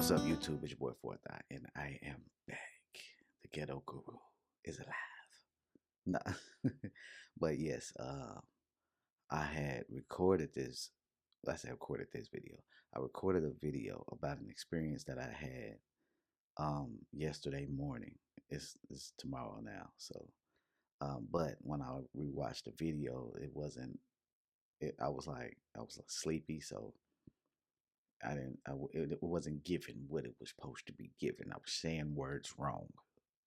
What's up, YouTube? It's your boy Fourth Eye, and I am back. The Ghetto Guru is alive. Nah. But yes, I had recorded this. I say recorded this video. I recorded a video about an experience that I had yesterday morning. It's tomorrow now, so but when I rewatched the video, it wasn't. I was like sleepy, so I didn't. It wasn't given what it was supposed to be given. I was saying words wrong.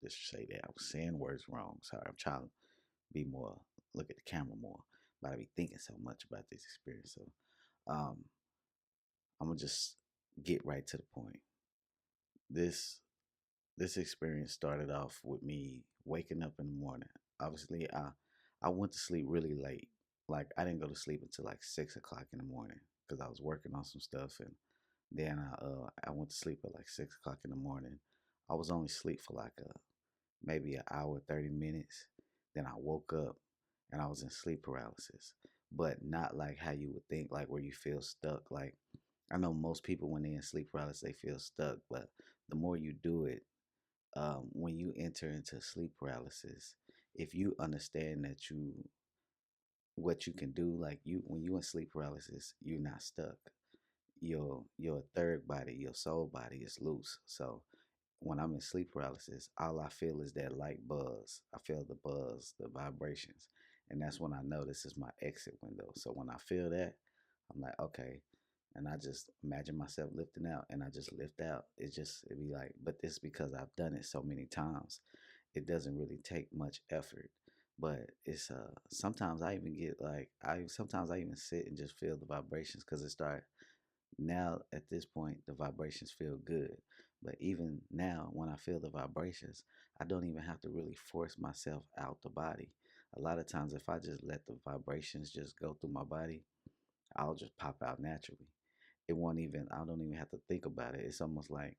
Just say that I was saying words wrong. Sorry, I'm trying to be more, look at the camera more, but I be thinking so much about this experience. So, um, I'm gonna just get right to the point. This this experience started off with me waking up in the morning. Obviously, I went to sleep really late. Like I didn't go to sleep until like 6 o'clock in the morning because I was working on some stuff, and then I went to sleep at like 6 o'clock in the morning. I was only asleep for like maybe an hour 30 minutes. Then I woke up and I was in sleep paralysis, but not like how you would think, like where you feel stuck. Like I know most people when they're in sleep paralysis they feel stuck, but the more you do it, when you enter into sleep paralysis, if you understand that you what you can do, like you when you in sleep paralysis, you're not stuck. Your third body, your soul body is loose. So when I'm in sleep paralysis, all I feel is that light buzz. I feel the buzz, the vibrations, and that's when I know this is my exit window. So when I feel that, I'm like, okay, and I just imagine myself lifting out, and I just lift out. It'd be like, but this because I've done it so many times. It doesn't really take much effort, but it's sometimes I even get like I sometimes I even sit and just feel the vibrations because it start now at this point the vibrations feel good, but even now when I feel the vibrations, I don't even have to really force myself out the body. A lot of times if I just let the vibrations just go through my body, I'll just pop out naturally. It won't even I don't even have to think about it. It's almost like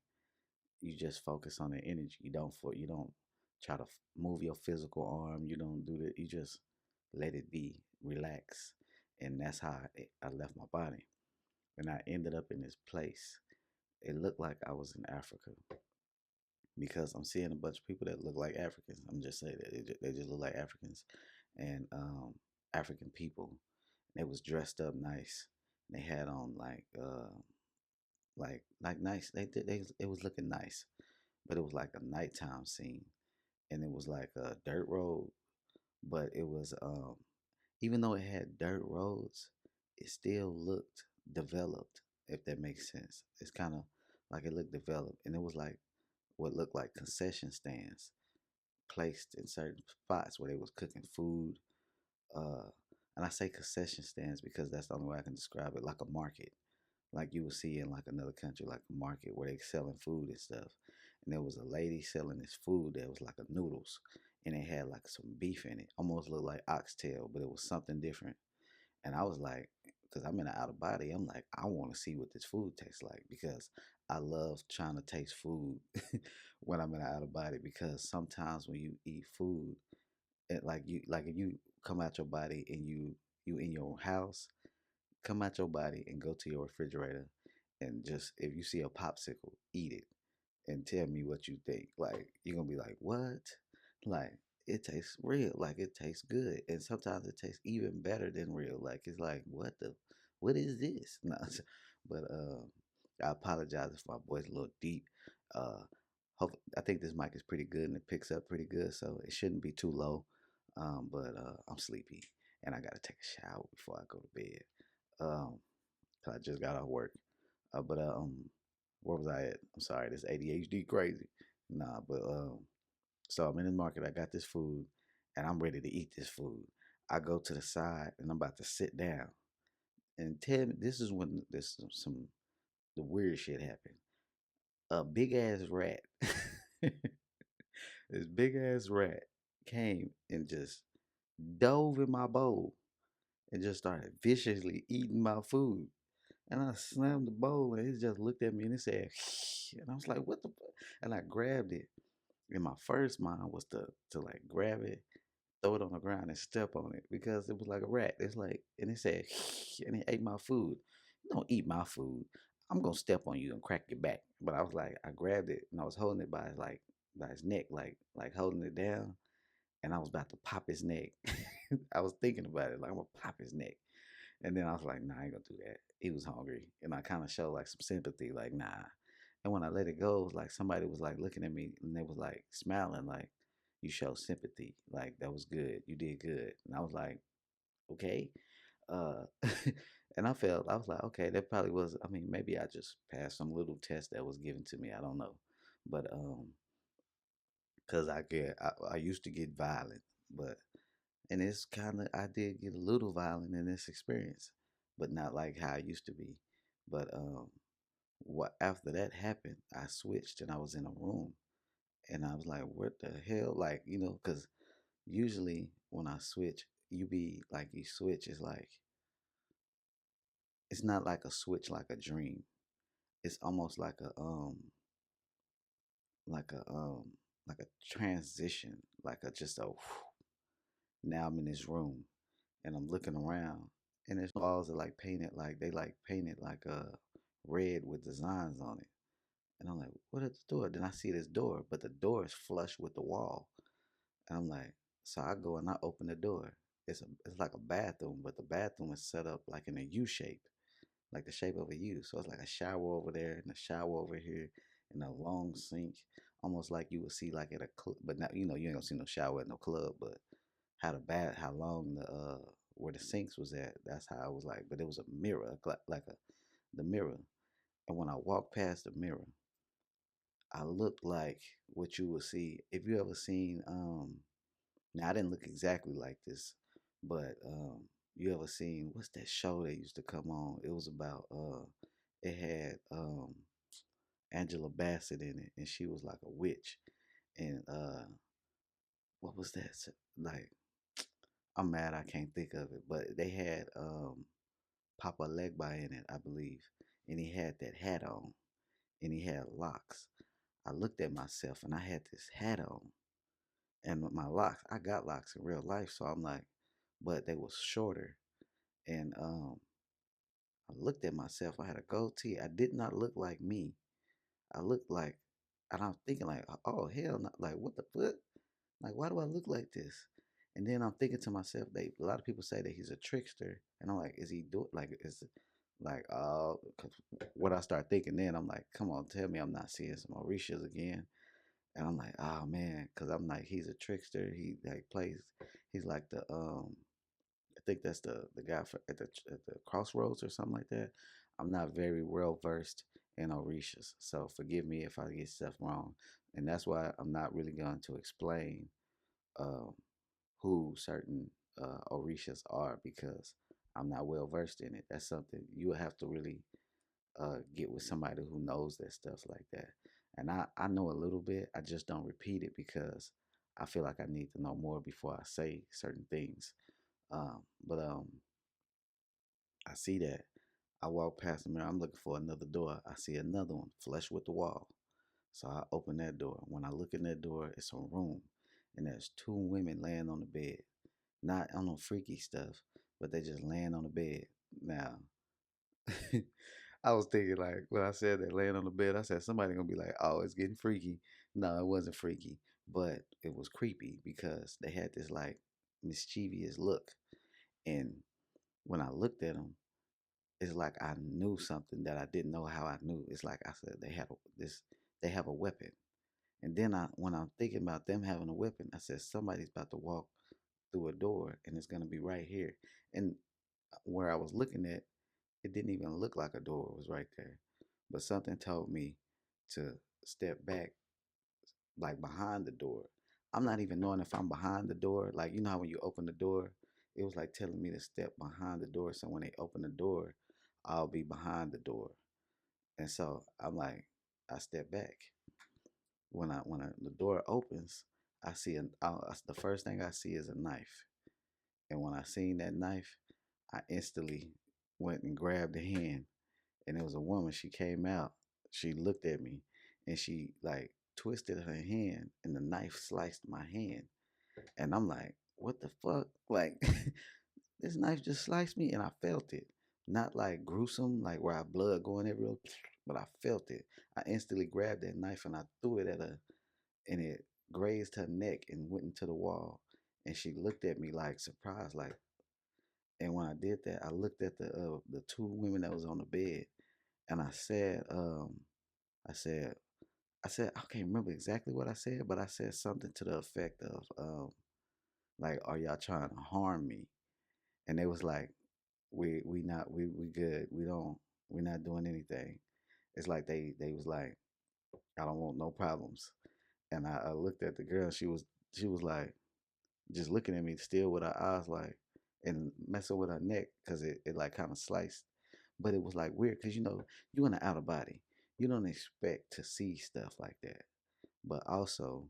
you just focus on the energy. You don't try to move your physical arm. You don't do that. You just let it be, relax. And that's how I left my body, and I ended up in this place. It looked like I was in Africa because I'm seeing a bunch of people that look like Africans. I'm just saying that they just look like Africans, and African people. They was dressed up nice. They had on like nice. They it was looking nice, but it was like a nighttime scene, and it was like a dirt road, but it was even though it had dirt roads, it still looked developed, if that makes sense. It's kind of like it looked developed, and it was like what looked like concession stands placed in certain spots where they was cooking food. Uh, and I say concession stands because that's the only way I can describe it, like a market, like you would see in like another country, like a market where they selling food and stuff. And there was a lady selling this food that was like a noodles, and it had like some beef in it, almost looked like oxtail, but it was something different. And I was like, because I'm in an out of body, I'm like, I want to see what this food tastes like because I love trying to taste food when I'm in an out of body. Because sometimes when you eat food, like if you come out your body and you in your house, come out your body and go to your refrigerator and just if you see a popsicle, eat it and tell me what you think. Like you're gonna be like, what? Like it tastes real. Like it tastes good, and sometimes it tastes even better than real. Like it's like, what is this? No, but I apologize if my voice a little deep. Uh, I think this mic is pretty good and it picks up pretty good, so it shouldn't be too low. But I'm sleepy and I gotta take a shower before I go to bed. Um, 'Cause I just got off work. But where was I at? I'm sorry, this ADHD crazy. Nah, but so I'm in the market. I got this food, and I'm ready to eat this food. I go to the side, and I'm about to sit down. And tell me, this is when this some the weird shit happened. A big ass rat, this big ass rat came and just dove in my bowl and just started viciously eating my food. And I slammed the bowl and it just looked at me and it said, and I was like, what the fuck? And I grabbed it. And my first mind was to like grab it, throw it on the ground and step on it because it was like a rat. It's like, and it said, and it ate my food. You don't eat my food. I'm gonna step on you and crack your back. But I was like, I grabbed it and I was holding it by his neck, like holding it down, and I was about to pop his neck. I was thinking about it, like I'm gonna pop his neck. And then I was like, nah, I ain't gonna do that. He was hungry. And I kind of showed like some sympathy, like, nah. And when I let it go, it was like somebody was like looking at me and they was like smiling, like, you show sympathy. Like, that was good. You did good. And I was like, okay. Uh, and I was like, okay, that probably was, I mean, maybe I just passed some little test that was given to me. I don't know. But, cause I used to get violent, but, and it's kind of, I did get a little violent in this experience, but not like how I used to be. But, what, after that happened, I switched and I was in a room and I was like, what the hell? Like, cause usually when I switch, you be like, you switch is like, it's not like a switch like a dream. It's almost like a like a transition, like a just a now I'm in this room and I'm looking around and there's walls that like painted like they like painted like red with designs on it. And I'm like, what is the door? Then I see this door, but the door is flush with the wall. And I'm like, so I go and I open the door. It's like a bathroom, but the bathroom is set up like in a U shape, like the shape of a U. So it's like a shower over there and a shower over here and a long sink, almost like you would see like at a club. But now you ain't gonna see no shower at no club. But how long where the sinks was at. That's how I was like. But it was a mirror, like the mirror. And when I walked past the mirror, I looked like what you would see if you ever seen. Now I didn't look exactly like this, but you ever seen what's that show that used to come on? It was about it had Angela Bassett in it, and she was like a witch. And what was that? Like, I'm mad I can't think of it, but they had Papa Legba in it, I believe, and he had that hat on, and he had locks. I looked at myself, and I had this hat on, and with my locks, I got locks in real life, so I'm like, but they was shorter, and I looked at myself. I had a goatee. I did not look like me. I looked like, and I'm thinking like, oh hell, no. Like what the fuck? Like why do I look like this? And then I'm thinking to myself, a lot of people say that he's a trickster, and I'm like, is he do like is it like oh? 'Cause what I start thinking then, I'm like, come on, tell me I'm not seeing some Orishas again. And I'm like, oh man, because I'm like, he's a trickster. He like plays. He's like the I think that's the guy at the crossroads or something like that. I'm not very well versed in Orishas, so forgive me if I get stuff wrong. And that's why I'm not really going to explain um, who certain Orishas are because I'm not well versed in it. That's something you would have to really get with somebody who knows that stuff like that. And I know a little bit. I just don't repeat it because I feel like I need to know more before I say certain things. But I see that. I walk past the mirror. I'm looking for another door. I see another one flush with the wall. So I open that door. When I look in that door, it's a room, and there's two women laying on the bed. Not on no freaky stuff, but they just laying on the bed. Now, I was thinking like when I said that laying on the bed, I said somebody gonna be like, "Oh, it's getting freaky." No, it wasn't freaky, but it was creepy because they had this like mischievous look, and when I looked at them, it's like I knew something that I didn't know how I knew. It's like I said they have a weapon. And then when I'm thinking about them having a weapon, I said somebody's about to walk through a door and it's gonna be right here. And where I was looking at, it didn't even look like a door was right there. But something told me to step back like behind the door. I'm not even knowing if I'm behind the door. Like you know how when you open the door, it was like telling me to step behind the door. So when they open the door, I'll be behind the door. And so I'm like, I step back. The door opens, the first thing I see is a knife. And when I seen that knife, I instantly went and grabbed the hand. And it was a woman. She came out. She looked at me, and she like twisted her hand, and the knife sliced my hand. And I'm like, what the fuck? Like this knife just sliced me, and I felt it. not like gruesome, like where I blood going everywhere, but I felt it. I instantly grabbed that knife and I threw it at her, and it grazed her neck and went into the wall. And she looked at me like surprised, like. And when I did that, I looked at the two women that was on the bed, and I said, I can't remember exactly what I said, but I said something to the effect of, like, are y'all trying to harm me? And they was like, we not we good. We're not doing anything. It's like they was like, I don't want no problems. And I looked at the girl. She was like just looking at me still with her eyes like and messing with her neck because it like kind of sliced. But it was like weird because you in the outer body. You don't expect to see stuff like that. But also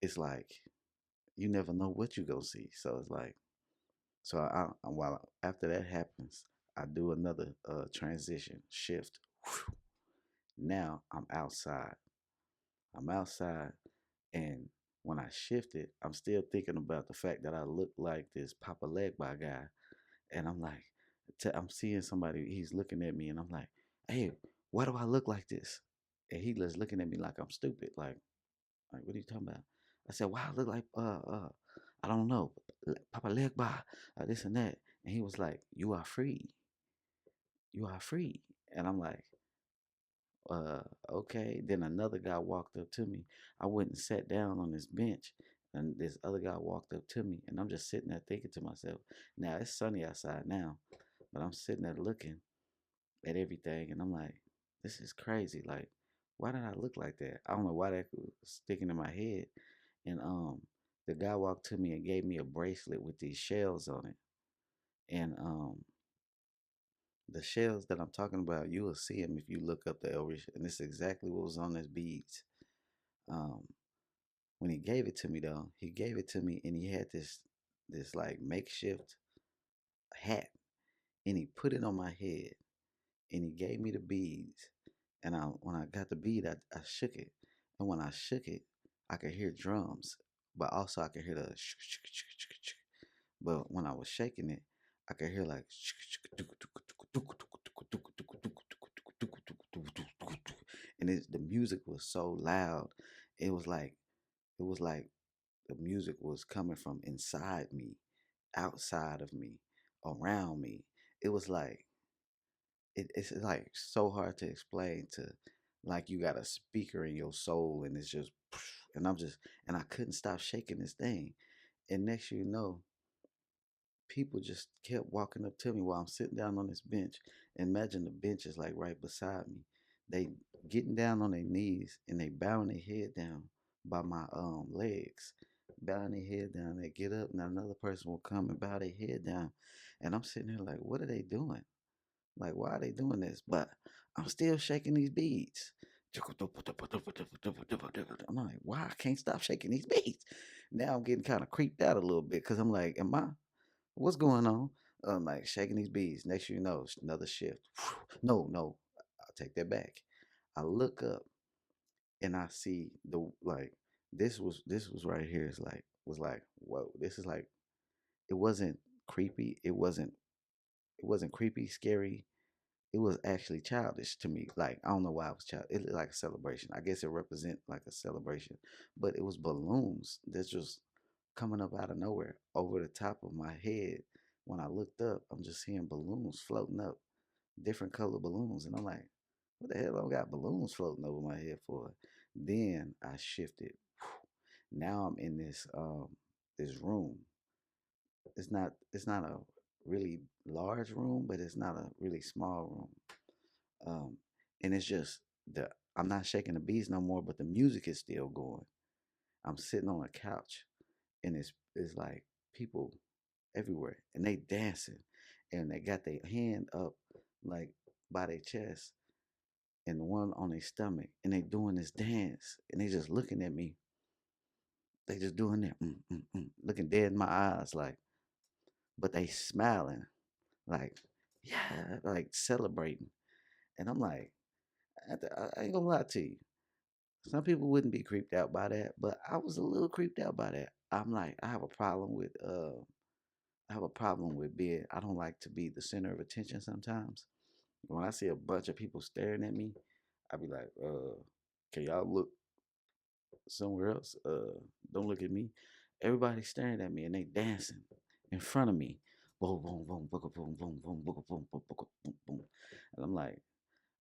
it's like you never know what you go see. So it's like so while after that happens, I do another transition shift. Now I'm outside. I'm outside, and when I shifted, I'm still thinking about the fact that I look like this Papa Legba guy, and I'm like, I'm seeing somebody. He's looking at me, and I'm like, hey, why do I look like this? And he was looking at me like I'm stupid. Like what are you talking about? I said, why I look like I don't know, Papa Legba, this and that. And he was like, you are free. You are free. And I'm like, uh, okay. Then another guy walked up to me. I went and sat down on this bench, and this other guy walked up to me, and I'm just sitting there thinking to myself, now it's sunny outside now, but I'm sitting there looking at everything, and I'm like, this is crazy. Like, why did I look like that? I don't know why that was sticking in my head. And the guy walked to me and gave me a bracelet with these shells on it, and the shells that I'm talking about, you will see them if you look up the Elvish, and this is exactly what was on his beads. Um, when he gave it to me though, he gave it to me and he had this like makeshift hat and he put it on my head and he gave me the beads. And when I got the bead, I shook it, and when I shook it, I could hear drums, but also I could hear the but when I was shaking it, I could hear like and the music was so loud. It was like it was like the music was coming from inside me, outside of me, around me. It was like it's like so hard to explain to like you got a speaker in your soul and it's just and I couldn't stop shaking this thing. And next you know, people just kept walking up to me while I'm sitting down on this bench. Imagine the bench is like right beside me. They getting down on their knees and they bowing their head down by my legs. Bowing their head down. They get up and another person will come and bow their head down. And I'm sitting there like, what are they doing? Like, why are they doing this? But I'm still shaking these beads. I'm like, why I can't stop shaking these beads? Now I'm getting kind of creeped out a little bit because I'm like, what's going on? I'm like shaking these beads. Next thing you know, it's another shift. No, no, I'll take that back. I look up and I see this was right here. It's like was like whoa. This is like it wasn't creepy. It wasn't creepy, scary. It was actually childish to me. Like I don't know why it was child. It looked like a celebration. I guess it represent like a celebration, but it was balloons that's just coming up out of nowhere over the top of my head. When I looked up, I'm just seeing balloons floating up, different color balloons, and I'm like, "What the hell? I got balloons floating over my head for?" Then I shifted. Now I'm in this room. It's not a really large room, but it's not a really small room. And it's just the I'm not shaking the beats no more, but the music is still going. I'm sitting on a couch, and it's like people everywhere, and they dancing, and they got their hand up like by their chest, and the one on their stomach, and they doing this dance, and they just looking at me. They just doing that, looking dead in my eyes, like, but they smiling, like, yeah, like celebrating, and I'm like, I ain't gonna lie to you. Some people wouldn't be creeped out by that, but I was a little creeped out by that. I'm like, I have a problem with I have a problem with being. I don't like to be the center of attention sometimes. When I see a bunch of people staring at me, I be like, can y'all look somewhere else? Don't look at me. Everybody's staring at me and they dancing in front of me. Boom, boom, boom, boom, boom, boom, boom, boom, boom, boom, boom, boom, boom. And I'm like,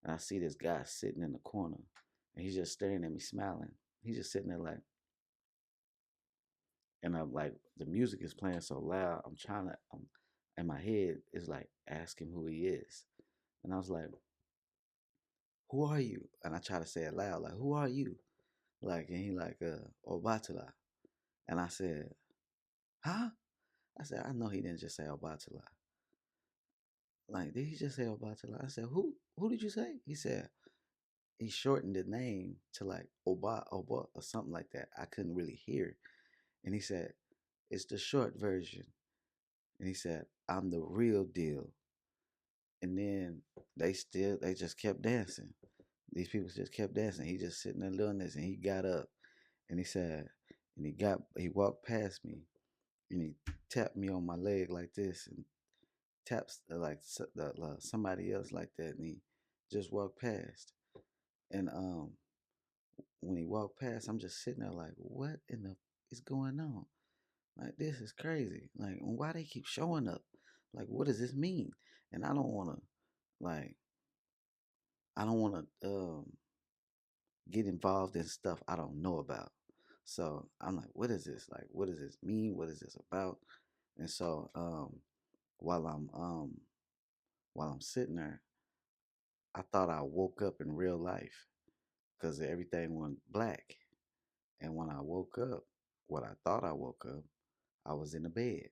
and I see this guy sitting in the corner, and he's just staring at me, smiling. He's just sitting there like, and I'm like, the music is playing so loud. I'm trying to, in my head, is like, ask him who he is. And I was like, who are you? And I try to say it loud, like, who are you? Like, and he like, Obatala. And I said, huh? I said, I know he didn't just say Obatala. Like, did he just say Obatala? I said, who did you say? He said, he shortened the name to like Oba, or something like that. I couldn't really hear. And he said, it's the short version. And he said, I'm the real deal. And then they just kept dancing. These people just kept dancing. He just sitting there doing this, and he got up and he said, and he walked past me and he tapped me on my leg like this and taps somebody else like that, and he just walked past. And when he walked past, I'm just sitting there like, what in the is going on? Like, this is crazy. Like, why they keep showing up? Like, what does this mean? And like I don't want to get involved in stuff I don't know about. So I'm like, what is this? Like, what does this mean? What is this about? And so while I'm um while I'm sitting there, I thought I woke up in real life because everything went black. And when I woke up, what I thought I woke up, I was in the bed.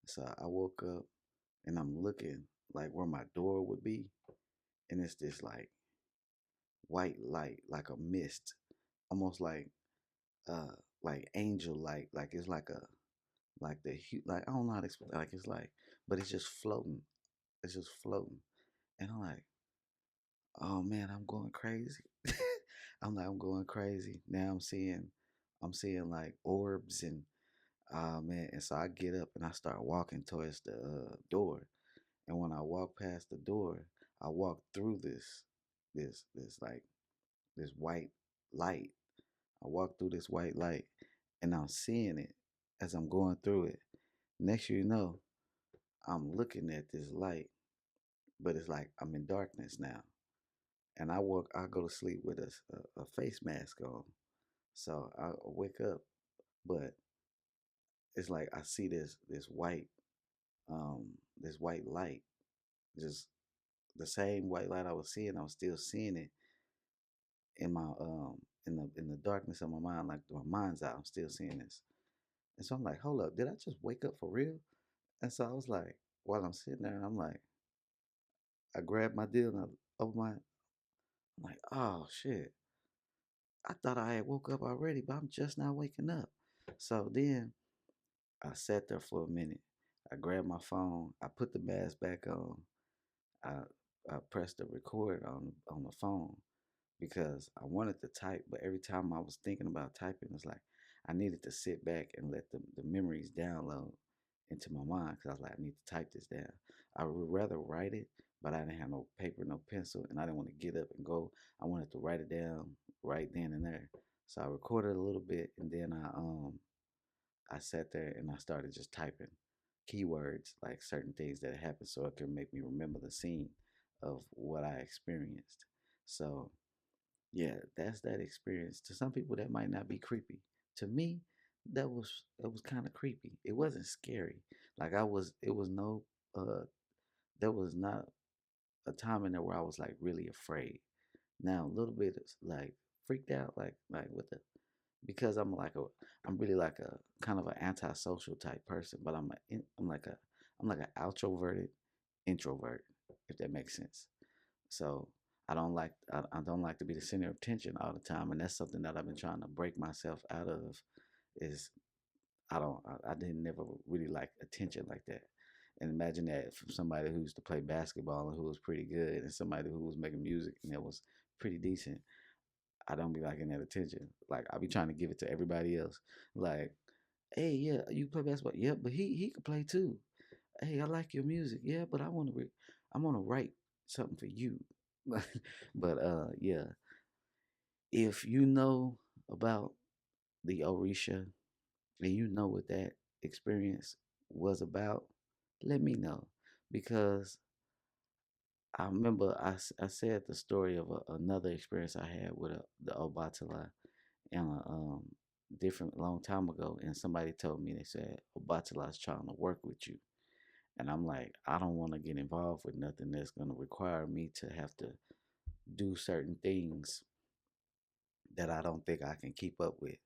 So I woke up and I'm looking like where my door would be, and it's this white light, like a mist, almost uh like angel light, like it's like like I don't know how to explain, like it's like, but it's just floating, it's just floating, and I'm like, oh man, I'm going crazy. I'm going crazy now. I'm seeing like orbs and man, and so I get up and I start walking towards the door, and when I walk past the door, I walk through this like this white light. I walk through this white light and I'm seeing it as I'm going through it. Next you know, I'm looking at this light, but it's like I'm in darkness now. And I go to sleep with a face mask on. So I wake up, but it's like I see this white light, just the same white light I was seeing. I was still seeing it in my in the darkness of my mind, like my mind's out. I'm still seeing this. And so I'm like, hold up, did I just wake up for real? And so I was like, while I'm sitting there, and I'm like, I grabbed my deal and I opened I'm like, oh shit, I thought I had woke up already, but I'm just now waking up. So then I sat there for a minute. I grabbed my phone. I put the mask back on. I I pressed the record on the phone because I wanted to type, but every time I was thinking about typing, it's like I needed to sit back and let the memories download into my mind because I was like, I need to type this down. I would rather write it, but I didn't have no paper, no pencil, and I didn't want to get up and go. I wanted to write it down right then and there. So I recorded a little bit, and then I sat there and I started just typing keywords, like certain things that happened, so it could make me remember the scene of what I experienced. So yeah, that's that experience. To some people, that might not be creepy. To me, that was kind of creepy. It wasn't scary. Like I was, it was no, there was not a time in there where I was like really afraid. Now a little bit like freaked out, like what the, because I'm really like a kind of an antisocial type person, but I'm like an outroverted introvert, if that makes sense. So I don't like to be the center of attention all the time, and that's something that I've been trying to break myself out of. Is I didn't never really like attention like that. And imagine that from somebody who used to play basketball and who was pretty good, and somebody who was making music and that was pretty decent. I don't be liking that attention. Like I be trying to give it to everybody else. Like, hey, yeah, you play basketball, yeah, but he could play too. Hey, I like your music. Yeah, but I want to write something for you. But yeah, if you know about the Orisha and you know what that experience was about, let me know because I remember I said the story of another experience I had with the Obatala and a different long time ago, and somebody told me they said Obatala's trying to work with you, and I'm like, I don't want to get involved with nothing that's going to require me to have to do certain things that I don't think I can keep up with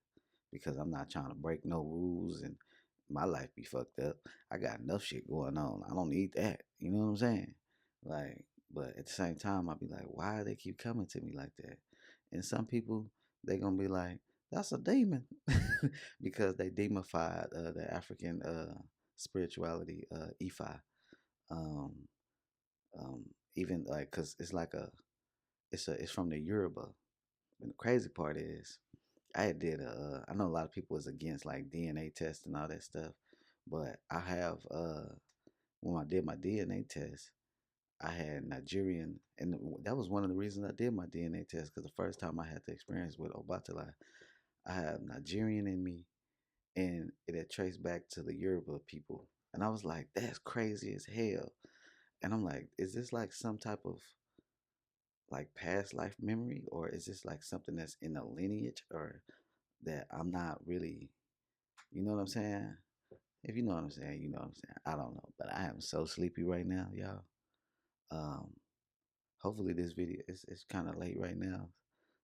because I'm not trying to break no rules and my life be fucked up. I got enough shit going on. I don't need that. You know what I'm saying? Like, but at the same time, I'll be like, why do they keep coming to me like that? And some people, they gonna be like, that's a demon, because they demonified the African spirituality, Ifa. Um, um, even like, cause it's like it's from the Yoruba. And the crazy part is, I did I know a lot of people is against like DNA tests and all that stuff, but I have when I did my DNA test, I had Nigerian, and that was one of the reasons I did my DNA test because the first time I had the experience with Obatala, I have Nigerian in me, and it had traced back to the Yoruba people, and I was like, that's crazy as hell, and I'm like, is this like some type of like past life memory, or is this like something that's in a lineage, or that I'm not really, you know what I'm saying? If you know what I'm saying, you know what I'm saying. I don't know, but I am so sleepy right now, y'all. Um, hopefully this video it's kind of late right now,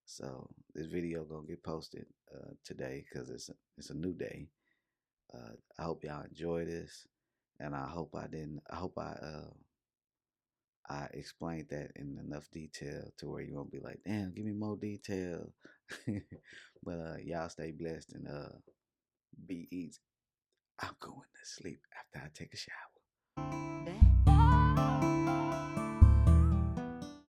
so this video gonna get posted today because it's a new day. I hope y'all enjoy this, and I hope I didn't. I hope I explained that in enough detail to where you won't be like, damn, give me more detail. But y'all stay blessed and be easy. I'm going to sleep after I take a shower.